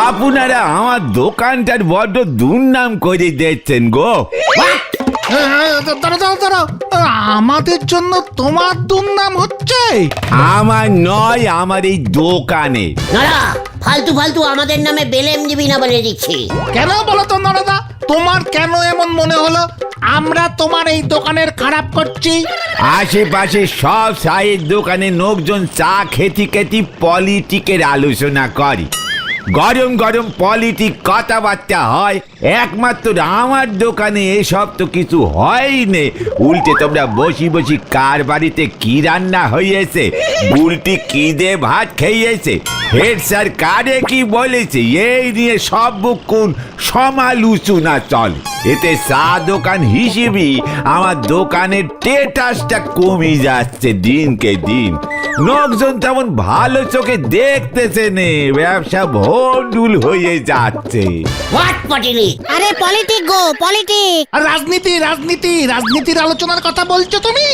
আপনারা আমার দোকানটার বড্ড দুর্নাম করে দিচ্ছেন গো। দাঁড়াও, আমাদের জন্য তোমার দুর্নাম হচ্ছে? আমার নয়, আমার এই দোকানে। নড়া, ফালতু ফালতু আমাদের নামে বেলেম দিবি না বলে দিচ্ছি। কেন বলো তো নরদা, তোমার কেন এমন মনে হলো আমরা তোমার এই দোকানের খারাপ করছি? আশেপাশে সব চায়ের দোকানে লোকজন চা খেতে খেতে পলিটিকের আলোচনা করে, গরম গরম পলিটিক কথাবার্তা হয়। একমাত্র আমার দোকানে এসব তো কিছু হয়নি। উল্টে তোমরা বসি বসি কার বাড়িতে কি রান্না হয়েছে, উল্টি কি দে ভাত খেয়েছে, হেড স্যার কারে কি বলেছে, এই নিয়ে সব বুকুন সমালোচনা চলে। এতে চা দোকান হিসেবে আমার দোকানের স্ট্যাটাসটা কমে যাচ্ছে দিনকে দিন। লোকজন তেমন ভালো চোখে দেখতেছে নে, ব্যবসা ভন্ডুল হয়ে যাচ্ছে। হোয়াট পটিনি? আরে পলিটিক গো, পলিটিক। আর রাজনীতির আলোচনার কথা বলছো তুমি?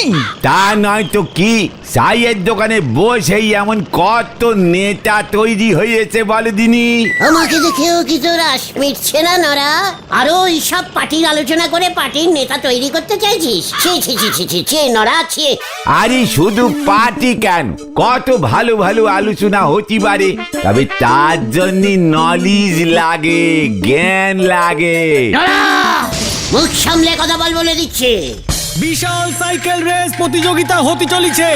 তা নয় তো কি, চায়ের দোকানে বসেই এমন কত নেতা তৈরি হয়েছে বলে দিনি। আমাকে দেখেও কি তোর আশ মিটছে না নড়া? আরো এইসব পার্টির আলোচনা করে পার্টির নেতা তৈরি করতে চাইছিস? ছি ছি ছি ছি ছি ছি নড়া, ছি। আরে শুধু পার্টি কেন, কত ভালো ভালো আলোচনা হতে পারে, তবে তার জন্য নলেজ লাগে, জ্ঞান লাগে। নড়া, মুখ সামলে কথা বল বলে দিচ্ছে। বিশাল সাইকেল রেস প্রতিযোগিতা হতে চলেছে।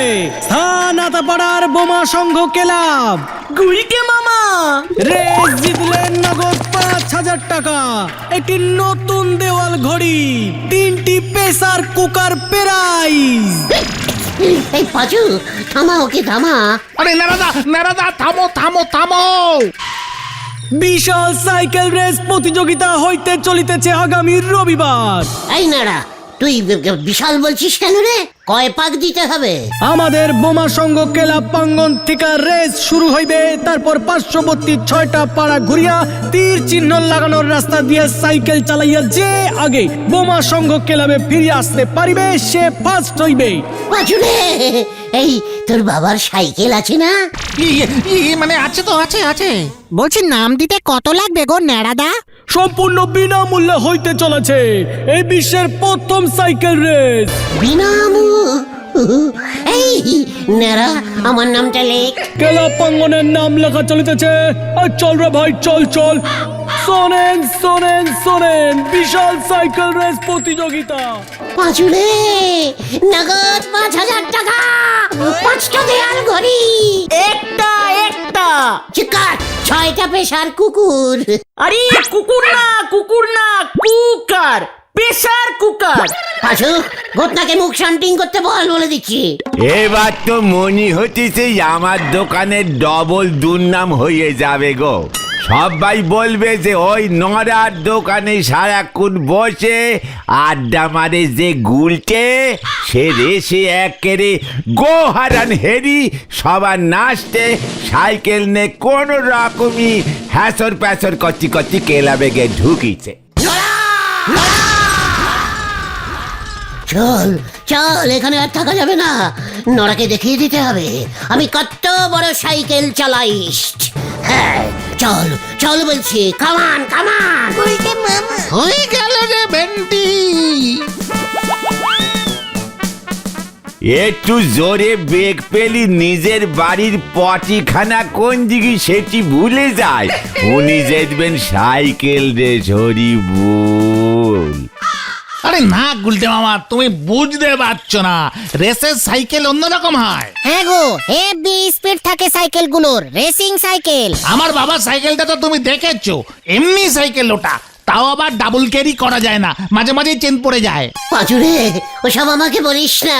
স্থান আতাপাড়ার বোমা সংঘ ক্লাব। গুলটে মামা রেস জিতলেন নগদ ৫,০০০ টাকা, একটি নতুন দেওয়াল ঘড়ি, ৩টি প্রেসার কুকার প্রাইজ। এই পাঁচু, থামা ওকে থামা। আরে নারাদা থামো। বিশাল সাইকেল রেস প্রতিযোগিতা হইতে চলিতেছে আগামী রবিবার। এই নাড়া, তুই বিশাল বলছিস কেন রে? কয় পাক দিতে হবে? আমাদের বোমা সংঘ ক্লাব প্রাঙ্গণ থেকে রেস শুরু হইবে। তারপর পার্শ্ববর্তী 6টা পাড়া ঘুরিয়া তীর চিহ্ন লাগানোর রাস্তা দিয়ে সাইকেল চালাইয়া যে আগে বোমা সংঘ ক্লাবে ফিরে আসতে পারিবে সে ফার্স্ট হইবে। পাঁচু রে, এই তোর বাবার সাইকেল আছে না? মানে আছে তো, আছে। বলছি নাম দিতে কত লাগবে গো ন্যাড়াদা? সম্পূর্ণ বিনামূল্যে হইতে চলেছে এই বিশ্বের প্রথম সাইকেল রেস। এই নেড়া, আমার নামটা লেখ। ক্লাব প্রাঙ্গণের নাম লেখা চলিতেছে। আর চল রে ভাই, চল। শোনেন বিশাল সাইকেল রেস প্রতিযোগিতা। পাঁচু রে, নগদ ৫,০০০ টাকা, ৫টা দেয়াল ঘড়ি, একটা চিকার, 6টা পেশার কুকুর। আরে কুকুর না, কুকার, প্রেসার কুকার। পাঁচু, ঘটনাকে মুখ শান্তিং করতে বলে দিচ্ছি। এবার তো মনে হচ্ছে আমার দোকানের ডবল দুর্নাম হয়ে যাবে গো। সবাই বলবে যে ওই নড়ার দোকানে সারাক্ষণ বসে আড্ডা মারে যে গুলটে, সে রেসে একেরে গোহারান হেরি সবার নাচতে সাইকেল নে কোন রকমই হ্যাসর প্যাসর করতে ক্লাবে গিয়ে ঢুকিছে। চল, এখানে আর থাকা যাবে না। নড়াকে দেখিয়ে দিতে হবে আমি কত বড় সাইকেল চালাইস। হ্যাঁ, চল বলছি, কামান। হয়ে গেল রে ভেন্ডি। একটু জোরে বেগ পেলি নিজের বাড়ির পটিখানা কোন দিকে সেটি ভুলে যায়। উনি যেতেন সাইকেল রে ঝরি বল। আরে না গুলটে মামা, তুমি বুঝতে পারছো না, রেসের সাইকেল অন্যরকম হয়। হ্যাঁ গো, হেভি স্পিড থাকে সাইকেলগুলোর, রেসিং সাইকেল। আমার বাবার সাইকেলটা তো তুমি দেখেছো, এমনি সাইকেল ওটা, তাও আবার ডাবল ক্যারি করা যায় না, মাঝে চেন পড়ে যায়। পাঁচুরে, ওসব আমাকে বলিস না।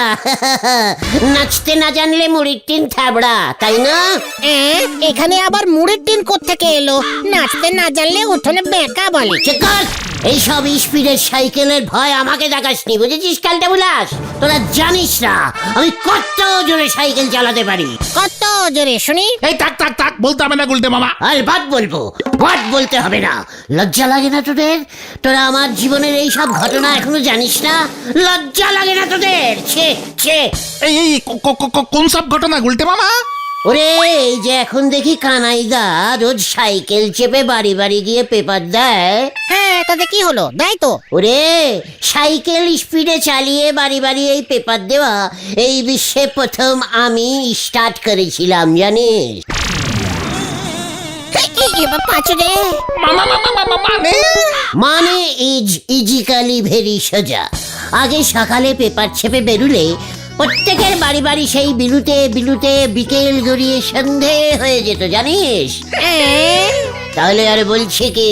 নাচতে না জানলে মুড়ির টিন থাবড়া, তাই না? এখানে আবার মুড়ির টিন কোত্থেকে এলো? নাচতে না জানলে উঠোনে বেঁকা বলে। এইসব স্পিডের সাইকেলের ভয় আমাকে দেখাসনি, বুঝেছিস? কালটা বুলাস, তোরা জানিস না আমি কত জোরে সাইকেল চালাতে পারি। কত জোরে শুনি? এই থাক বলতে হবে না গুলটে মামা। আর বাদ বলতে হবে না। লজ্জা লাগে না তোদের? তোরা আমার জীবনের এইসব ঘটনা এখনো জানিস না? লজ্জা লাগে না তোদের? ছে এই কোন সব ঘটনা গুলটে মামা? ওরে এই যে এখন দেখি কানাইদা রোজ সাইকেল চেপে বাড়ি বাড়ি গিয়ে পেপার দেয়। হ্যাঁ, তাতে কি হলো? দেয় তো। ওরে সাইকেল স্পিডে চালিয়ে বাড়ি বাড়ি এই পেপার দেওয়া এই বিশ্বে প্রথম আমি স্টার্ট করেছিলাম জানিস। এবার পাঁচু রে। মানে ইজিক্যালি ভেরি সোজা। আগে সকালে পেপার ছেপে বেরুলে প্রত্যেকের বাড়ি বাড়ি সেই বিলুতে বিলুতে বিকেল গড়িয়ে সন্ধে হয়ে যেত জানিস। তাহলে আর বলছি কি,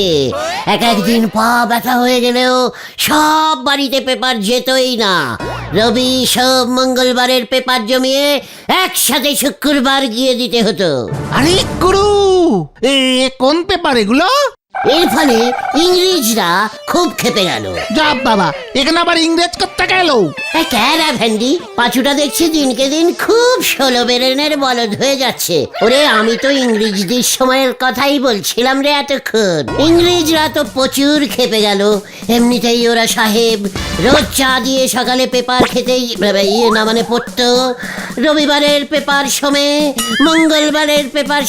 এক একদিন পা ব্যথা হয়ে গেলেও সব বাড়িতে পেপার যেতই না। রবি সব মঙ্গলবারের পেপার জমিয়ে একসাথে শুক্রবার গিয়ে দিতে হতো। আরে গুরু, এ কোন পেপার এগুলো? এর ফলে ইংরেজরা খুব খেপে গেল। যা বাবা, এখানে আবার ইংরেজ করতে গেল। ক্যারা ভ্যান্ডি, পাঁচুটা দেখছি দিনকে দিন খুব ষোলো বেরেনের বলদ হয়ে যাচ্ছে। ওরে আমি তো ইংরেজদের সময়ের কথাই বলছিলাম রে এতক্ষণ। ইংরেজরা তো প্রচুর খেপে গেল। এমনিতেই ওরা সাহেব রোজ চা দিয়ে সকালে পেপার খেতেই মানে পড়তো। রবিবারের পেপার সমে, মঙ্গলবারের পেপার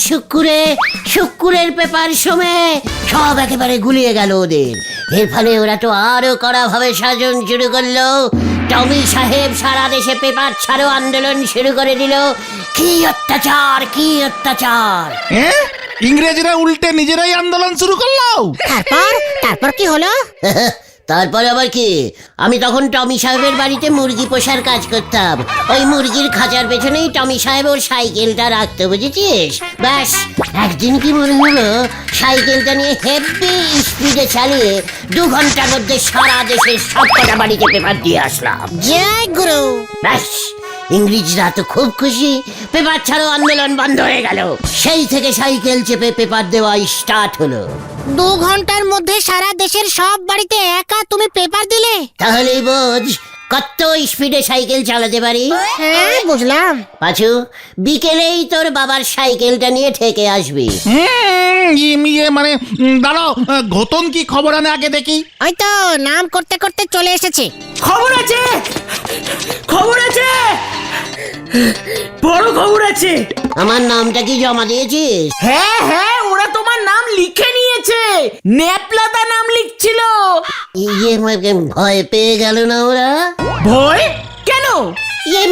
শুক্রের পেপার সমে সব একেবারে গুলিয়ে গেল ওদের। এর ফলে ওরা তো আরো কড়া ভাবে সাজন শুরু করলো। টমি সাহেব সারা দেশে পেপার ছাড়ো আন্দোলন শুরু করে দিল। কি অত্যাচার, কি অত্যাচার! ইংরেজরা উল্টে নিজেরাই আন্দোলন শুরু করলো। তারপর কি হলো? তারপর আবার কি, আমি তখন টমি সাহেবের বাড়িতে মুরগি পোষার কাজ করতাম। ওই মুরগির খাঁচার পেছনেই টমি সাহেব ওর সাইকেলটা রাখতো, বুঝেছিস? ব্যাস একদিন কি মনে হলো, সাইকেলটা নিয়ে হেভি স্পিডে চালিয়ে 2 ঘন্টার মধ্যে সারা দেশের সবকটা বাড়িতে পেপার দিয়ে আসলাম। জয় গুরু। ব্যাস ইংরেজরা তো খুব খুশি, পেপার ছাড়ো আন্দোলন বন্ধ হয়ে গেল। সেই থেকে সাইকেল চেপে পেপার দেওয়া স্টার্ট হলো। 2 ঘন্টার মধ্যে সারা দেশের সব বাড়িতে একা তুমি পেপার দিলে? তাহলেই বোঝ কত স্পিডে সাইকেল চালাতে পারি। হ্যাঁ, বুঝলাম। পাঁচু, বিকেলেই তোর বাবার সাইকেলটা নিয়ে ঠেকে আসবি। মানে দাঁড়াও, ঘটন কি খবর আনে আগে দেখি। ওই তো নাম করতে করতে চলে এসেছে। খবর আছে, খবর আছে, বড় খবর আছে। আমার নামটা কি জমা দিয়েছিস? হ্যাঁ হ্যাঁ, ওরা তোমার নাম লিখে নিয়েছে। নেপলাদা নাম লিখছিল। ভয় পেয়ে গেল না ওরা? ভয় কেন?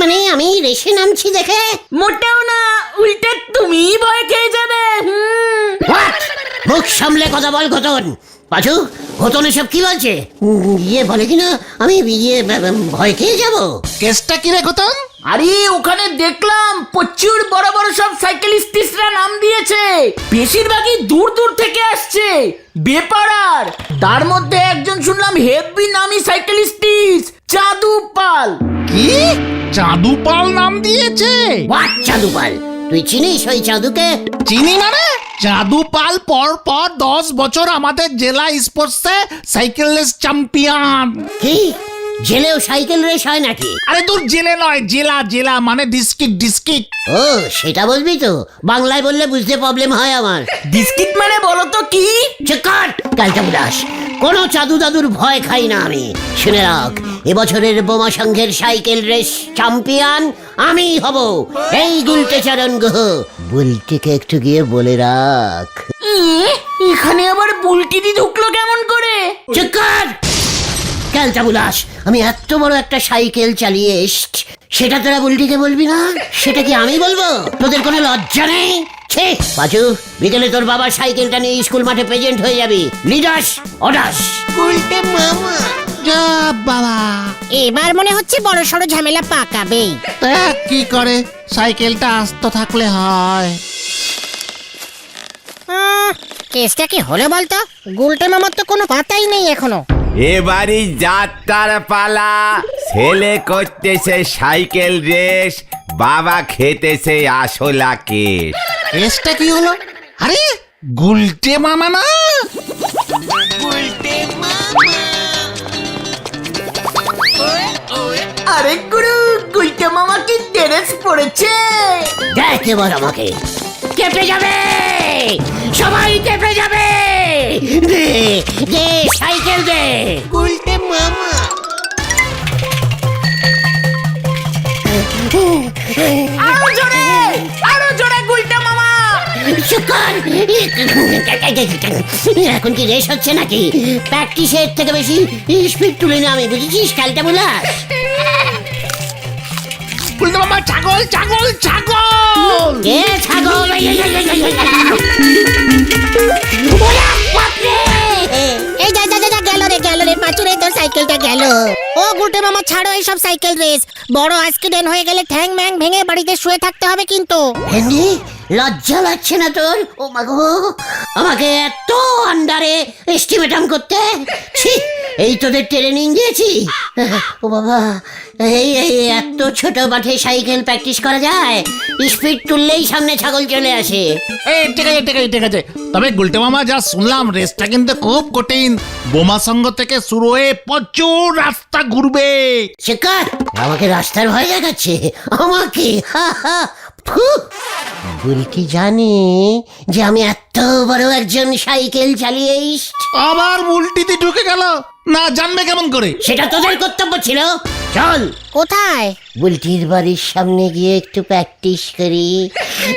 মানে আমি রেশে নামছি দেখে? মোটেও না, উল্টে তুমি ভয় খেয়ে যাবে। What? মুখ সামলে কথা বল ঘটন। পাঁচু, ঘটন এসব কি বলছে? বলে কিনা আমি ভয় খেয়ে যাব? কেসটা কি রে ঘটন? আরে ওখানে দেখলাম প্রচুর বড় বড় সব সাইকেলিস্টরা নাম দিয়েছে। বেশিরভাগই দূর দূর থেকে আসছে, বেপারার। তার মধ্যে একজন শুনলাম হেভি নামি সাইকেলিস্ট, চাঁদু পাল। কি চাঁদু পাল নাম দিয়েছে? হোয়াট চাঁদু পাল? তুই চিনিস ওই চাঁদুকে? চিনি মানে? চাঁদু পাল পর 10 বছর আমাদের জেলা স্পোর্টসে সাইকেল রেস চ্যাম্পিয়ন। কি জেলেও সাইকেল রেস হয় নাকি? আরে তোর জেলে নয়, জেলা মানে ডিস্ট্রিক্ট। ও সেটা বলবি তো, বাংলায় বললে বুঝতে প্রবলেম হয় আমার। ডিস্ট্রিক্ট মানে বলো তো কি? চেকার কালটা বুলাস, কোনো চাঁদু দাদুর ভয় খাই না আমি। শুনে রাখ, এবছরের বোমা সংঘের সাইকেল রেস চ্যাম্পিয়ন আমি হব, এই গুলটে চরণ গুহ। বুলটিকে একটু গিয়ে বলে রাখ। এখানে আবার বুলটিদি ঢুকলো কেমন করে? চেকার কালটা বুলাস, আমি এত বড় একটা সাইকেল চালিয়ে এসছি, সেটা তোরা বুলটিকে বলবি না? সেটা কি আমি বলবো? তোদের কোনো লজ্জা নেই? ছে পাঁচু, বিকেলে তোর বাবার সাইকেলটা নিয়ে স্কুল মাঠে প্রেজেন্ট হয়ে যাবি। লিডাস অডাস। উল্টে মামা যা বাবা, এবার মনে হচ্ছে বড় সড় ঝামেলা পাকাবেই। তা কি করে, সাইকেলটা আস্ত থাকলে হয়। কেসটা কি হলো বলতো? গুলটে মামার তো কোনো পাতাই নেই এখনো। এবারই যাত্রার পালা। ছেলে করতেছে সাইকেল রেস, বাবা খেতেছে আসলা কেস। কেসটা কি হলো? আরে গুলটে মামা না? আরে গুরু, গুলটে মামা কি ড্রেস পরেছে? দেখ এবার আমাকে। কেঁপে যাবে, সবাই কেঁপে যাবে। দে দে সাইকেল দে। গুলটে মামা আরো জোরে, আরো জোরে এখন কি রেস হচ্ছে নাকি? প্র্যাকটিসের থেকে বেশি স্পিড তুলে না আমি, বুঝেছিস খেলটা বলা? গুলটে মামা ছাগল ছাগল ছাগল কে ছাগল? এই যা যা যা গেল রে পাঁচুরে, তোর সাইকেলটা গেল। ও গুলটে মামা ছাড়ো এইসব সাইকেল রেস, বড় অ্যাক্সিডেন্ট হয়ে গেলে ঠ্যাং ম্যাং ভেঙে বাড়িতে শুয়ে থাকতে হবে কিন্তু। ভেন্ডি, লজ্জা লাগছে না তোর? ও মাগো, আমাকে এত আন্ডারে এস্টিমেটাম করতে? ছি, এই তোদের ট্রেনিং দিয়েছি? ও বাবা, এই এই এত ছোট মাঠে সাইকেল প্র্যাকটিস করা যায়? স্পিড তুললেই সামনে ছাগল চলে আসে। এই ঠিক আছে ঠিক আছে ঠিক আছে, তবে গুলটে মামা যা শুনলাম রেসটা কিন্তু খুব কঠিন। বোমা সঙ্গ থেকে শুরু হয়ে প্রচুর রাস্তা ঘুরবে। শেখার আমাকে রাস্তার ভয় দেখাচ্ছে আমাকে। হা হা, ফু। বুলটি জানে যে আমি এত বড় একজন সাইকেল চালিয়ে আবার উল্টিতে ঢুকে গেল, না জানবে কেমন করে? সেটা তোদের কর্তব্য ছিল। চল কোথায়? বুলটির বাড়ির সামনে গিয়ে একটু প্র্যাকটিস করি।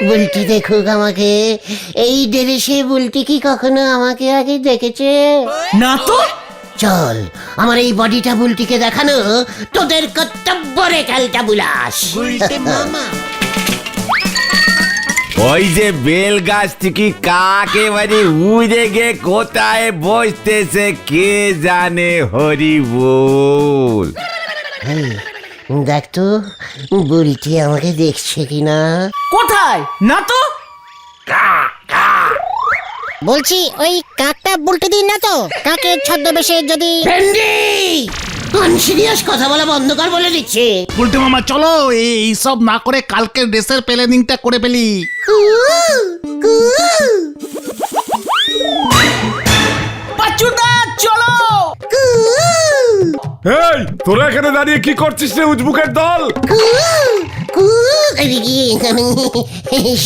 বুলটি দেখুক আমাকে। এই ড্রেসে বুলটি কি কখনো আমাকে আগে দেখেছে? না তো। চল, আমার এই বডিটা বুলটিকে দেখানো তোদের কর্তব্য রে খেলটা বুলাস। ওই যে বেল গাছ থেকে কাকেবারে উড়ে গে কোথায় বসতেছে কে জানে, হরি বল। এই, দেখ তো বুলটি আমাকে দেখছে কিনা। কোথায়? না তো। বলছি ওই কাকটা বুলটে দিন না তো? কাকের ছদ্মবেশে যদি ভেন্ডি, আনসিরিয়াস কথা বলা বন্ধ কর বলে দিচ্ছে। গুলটে মামা চলো এইসব না করে কালকে রেসের প্ল্যানিংটা করে ফেলি। পাচুদা চলো। এই তোরা এখানে দাঁড়িয়ে কি করছিস রে উজবুকের দল?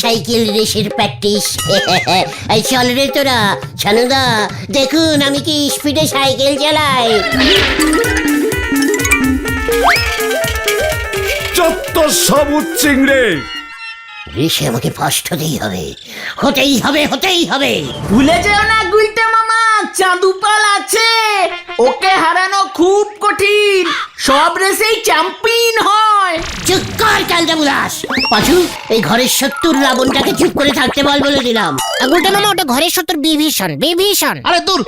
সাইকেল রেসের প্র্যাকটিস। এই চল রে তোরা, ছানুদা দেখুন আমি কি স্পিডে সাইকেল চালাই। চত্ব সবুজ চিংড়ে, রেসে আমাকে ফার্স্ট হতেই হবে, হতেই হবে, হতেই হবে। ভুলে যেও না গুলটে মামা, চাঁদুপাল আছে, ওকে হারানো খুব কঠিন। সব রেসেই চ্যাম্পিয়ন হয়। চুপ কর কালটা বুলাস। পাঁচু, এই ঘরের 70 রাবণটাকে চুপ করে থাকতে বল বলে দিলাম। গুলটে মামা ওটা ঘরের শত্রুর বিভীষণ বিভীষণ। আরে দূর,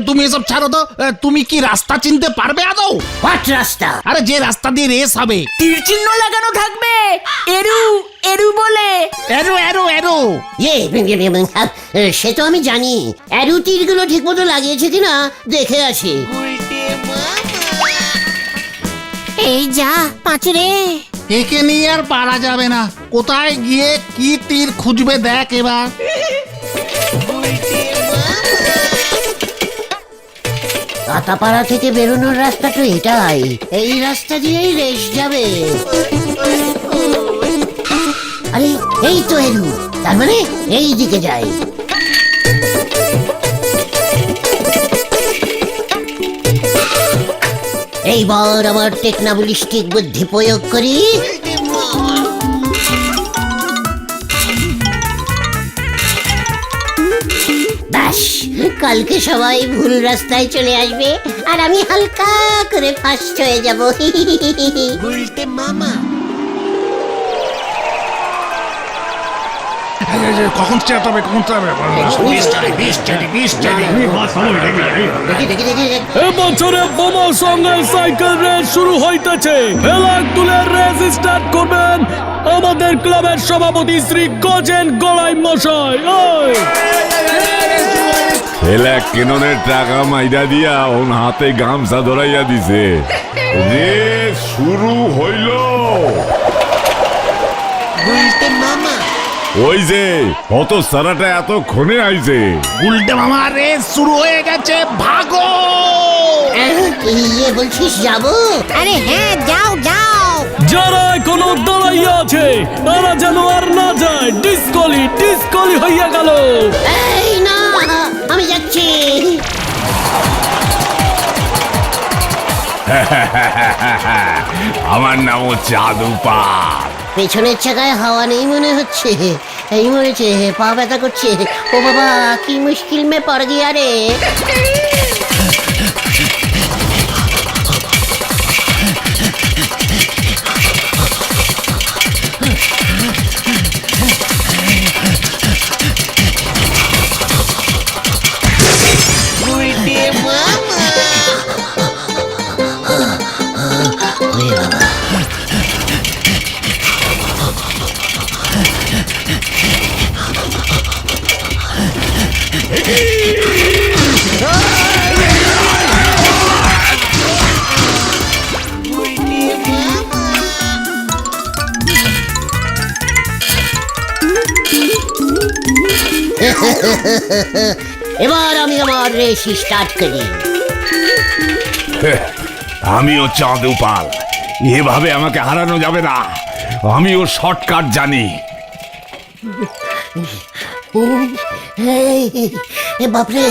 তুমি এসব ছাড়ো তো। তুমি কি রাস্তা চিনতে পারবে আদৌ? হোয়াট রাস্তা? আরে যে রাস্তা দিয়ে রেস হবে। তীর চিহ্ন লাগানো থাকবে, এরু এরু বলে। এরো এরো এরো। সে তো আমি জানি। অ্যারু তীরগুলো ঠিক মতো লাগিয়েছে কিনা দেখে আসি। এই যা পাঁচুরে, একে নিয়ে আর পারা যাবে না। কোথায় গিয়ে কি তীর খুঁজবে দেখ এবার। আতাপাড়া থেকে বেরোনোর রাস্তা তো এটাই। এই রাস্তা দিয়েই রেস যাবে। আরে এই তো এরু, তার মানে এই দিকে যাই। এইবার আমার টেকনোবলিস্টিক বুদ্ধি প্রয়োগ করি। ব্যাস, কালকে সবাই ভুল রাস্তায় চলে আসবে আর আমি হালকা করে ফার্স্ট হয়ে যাব। কখন স্টার্ট হবে? কখন স্টার্ট হবে? দেখি দেখি দেখি দেখি। এবছরে বোমা সঙ্গে সাইকেল রেস শুরু হইতেছে। ফেলাক তুলে রেস স্টার্ট করবেন আমাদের ক্লাবের সভাপতি শ্রী গজেন গড়াই মশাই। ওই ছেলে কেননের টাকা মাইরা দিয়া ওন হাতে গামছা ধরাইয়া দিছে। রে শুরু হইল। ওই যে অত সারাটা এতক্ষণে আইছে। গুলটে মামা রেস শুরু হয়ে গেছে, ভাগো। ইয়ে বলছিস যাবো? আরে হ্যাঁ যাও যাও। যারা এখনো দাঁড়াইয়া আছে তারা যেন আর না যায়। ডিসকলি ডিসকলি হইয়া গেল। এই না, আমি যাচ্ছি। আমার নাম হচ্ছে আদুপাল। পেছনের চাকায় হাওয়া নেই মনে হচ্ছে। এই মরেছে, পা ব্যথা করছে। ও বাবা, কি মুশকিল মে পড় গিয়া রে। এবার আমি আমার রেস স্টার্ট করি। আমিও চাঁদু পাল, এভাবে আমাকে হারানো যাবে না। আমিও শর্টকাট জানি। এ বাপরে,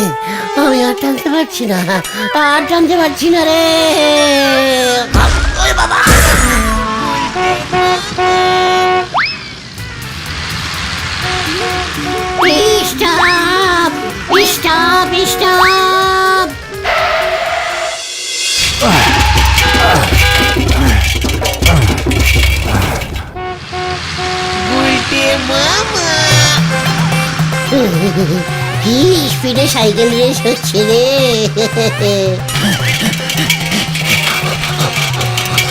আমি আর টানতে পারছি না, আর টানতে পারছি না রে। ওই বাবা, স্টপ স্টপ স্টপ। কি স্পিডে সাইকেল রেস হচ্ছে রে।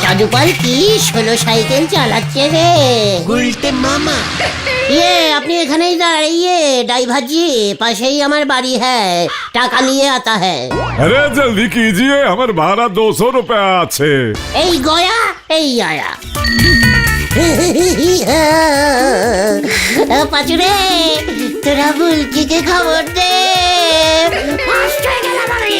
চাঁদুপাল কি সোলো সাইকেল চালাচ্ছে রে। গুলটে মামা, ইয়ে আপনি এখানেই দাঁড়িয়ে, ড্রাইভার জি পাশেই আমার বাড়ি হ্যাঁ, টাকা নিয়ে आता है। अरे जल्दी कीजिए, हमारे भाड़ा 200 रुपया আছে। এই গয়া, এই আয়া। পাচুরে, তোরা বুলকিকে খবর দে। ফার্স্ট হয়ে গেলাম আমি,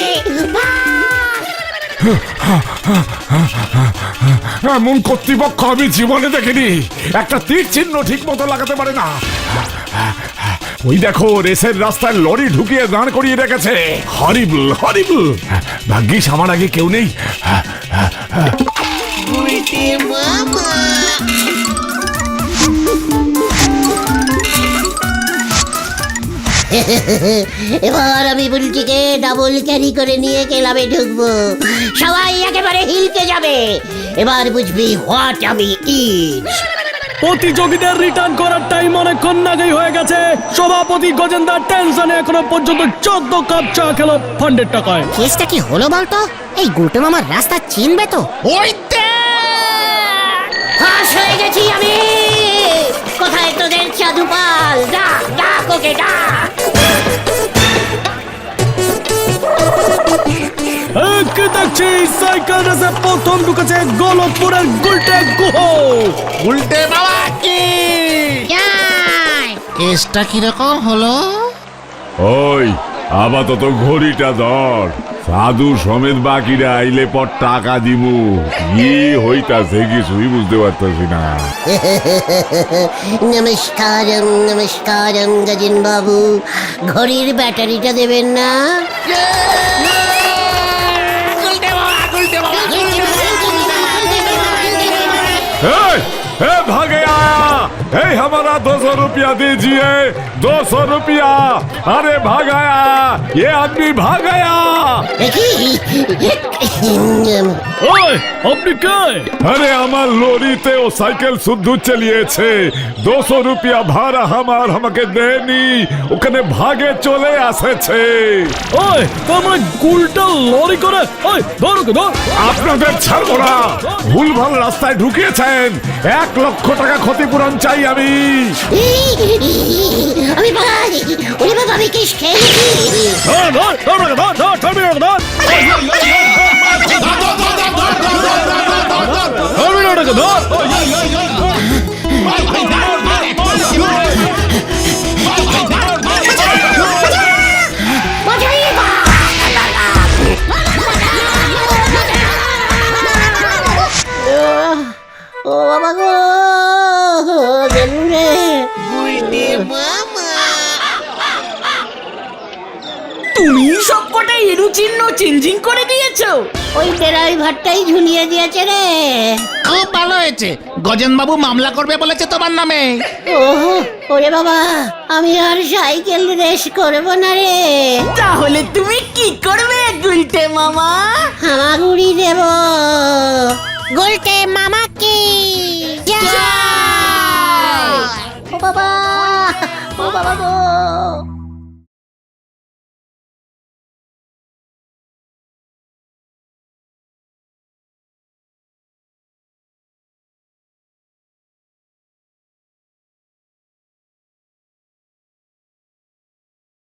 এমন কর্তৃপক্ষ আমি জীবনে দেখিনি। একটা তীর চিহ্ন ঠিক মতো লাগাতে পারে না। ওই দেখো, রেসের রাস্তায় লরি ঢুকিয়ে দাঁড় করিয়ে রেখেছে। হরিবল হরিবল। ভাগ্যিস আমার আগে কেউ নেই। এবার আমি বুলটিকে ডাবল ক্যারি করে নিয়ে ক্লাবে ঢুকবো। সবাই একেবারে হিলকে যাবে। এবার বুঝবি হোয়াট আমি ইজ। প্রতিযোগীদের রিটার্ন করার টাইম অনেকক্ষণ আগেই হয়ে গেছে। সভাপতি গজেন্দার টেনশনে এখনো পর্যন্ত 14 কাপ চা খেলো ফান্ডের টাকায়। কেসটা কি হলো বলতো? এই গুলটে মামার রাস্তা চিনবে তো? ওই ফাঁস হয়ে গেছি আমি। কোথায় তোদের চাঁদুপাল? ডাক ডাক ওকে ডাক। কি দেখছি, সাইকেল রেসে প্রথম ঢুকেছে গোলকপুরের গুলটে গুহ। উল্টে বাবা কি যাই। কেসটা কিরকম হলো? ওই আপাতত ঘড়িটা ধর। সাধু সমেত বাকিরা আইলে পর টাকা দিমু। কি হইতাছে কিছুই বুঝতে পারতেছি না। নমস্কারম নমস্কারম গজেন বাবু, ঘড়ির ব্যাটারিটা দেবেন না? भागे आया। हमारा 200 रुपया दीजिए, 200 रुपया। अरे भाग आया, ये आदमी भाग गया। ওই আপনি কে? अरे हमार लोरीते ओ साइकिल शुद्ध चलिएছে। 200 रुपया भाड़ा हमार हमके देनी, ওখানে ভাগে চলে আসেছে। ওই তোমার গুলটা লরি করে, ওই ধরো ধর। আপনাদের ছাড়বো না। ভুলভাল রাস্তায় ঢুকিয়েছেন। 1 লক্ষ টাকা ক্ষতিপূরণ চাই আমি। আমি ভাই, ওরে বাবা, আমি কেস খেয়েছি। ধর ধর ধর ধর ধর ধর ধর। ও বাবা গো, গেলু রে। তুমি সব কটাই এরু চিহ্ন চেঞ্জিং করে দিয়েছো? ওই ড্রাইভারটাই ঝুলিয়ে দিয়েছে রে। খুব ভালো হয়েছে, গজেনবাবু মামলা করবে বলেছে তোমার নামে। ওহো, ওরে বাবা, আমি আর সাইকেল রেস করবো না রে। তাহলে তুমি কি করবে গুলটে মামা? হামাগুড়ি দেব। গুলটে মামা কি ও বাবা, ও বাবা গো।